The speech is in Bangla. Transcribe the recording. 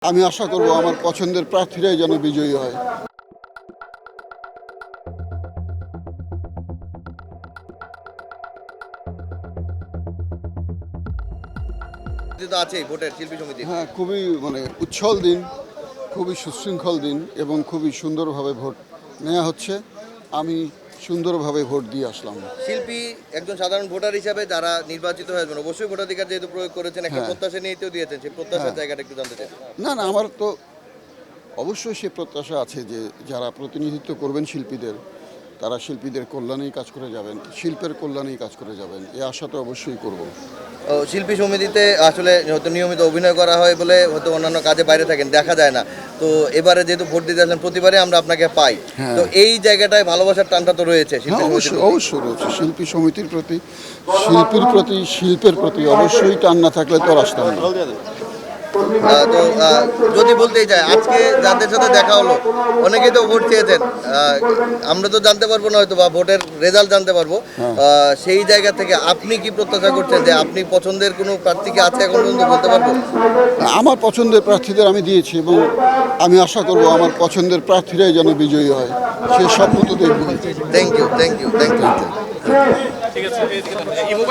আমি আশা করব আমার পছন্দের প্রার্থীরাই যেন বিজয়ী হয়। তো আছেই ভোটের শিল্পী সমিতি। হ্যাঁ, খুবই উচ্ছল দিন, খুবই সুশৃঙ্খল দিন এবং খুবই সুন্দরভাবে ভোট নেওয়া হচ্ছে। আমি সুন্দরভাবে ভোট দিয়ে আসলাম। শিল্পী একজন সাধারণ ভোটার হিসাবে যারা নির্বাচিত হয়েছেন অবশ্যই ভোটাধিকার যেহেতু প্রয়োগ করেছেন একটা হ্যাঁ। প্রত্যাশা নিয়েও দিয়েছেন, সেই প্রত্যাশার হ্যাঁ। জায়গাটা একটু জানতে চাই। না না, আমার তো অবশ্যই সে প্রত্যাশা আছে যে যারা প্রতিনিধিত্ব করবেন শিল্পীদের, তারা শিল্পীদের কল্যাণেই কাজ করে যাবেন, শিল্পের কল্যাণেই কাজ করে যাবেন, এই আশা তো অবশ্যই করব। শিল্পী সমিতিতে আসলে হয়তো নিয়মিত অভিনয় করা হয় বলে হয়তো অন্যান্য কাজে বাইরে থাকেন, দেখা যায় না। তো এবারে যেহেতু ভোট দিতে আসলেন, প্রতিবারে আমরা আপনাকে পাই। হ্যাঁ। তো এই জায়গাটায় ভালোবাসার টানটা তো রয়েছে শিল্পী হ্যাঁ, সমিতির অবশ্যই প্রতি। অবশ্যই রয়েছে শিল্পী সমিতির প্রতি, শিল্পের প্রতি অবশ্যই টান না থাকলে তো আর আসতাম না। তো যদি বলতেই চাই আজকে যাদের সাথে দেখা হলো অনেকেই তো ভোট চেয়েছেন, আমরা তো জানতে পারবো না হয়তো বা ভোটের রেজাল্ট জানতে পারবো। সেই জায়গা থেকে আপনি কি প্রত্যাশা করছেন যে আপনি পছন্দের কোনো প্রার্থী কি আছে এখন পর্যন্ত বলতে পারবো? আমার পছন্দের প্রার্থীদের আমি দিয়েছি এবং আমি আশা করব আমার পছন্দের প্রার্থীরাই যেন বিজয়ী হয়, সে স্বপ্ন তো দেখব। Thank you, thank you, thank you.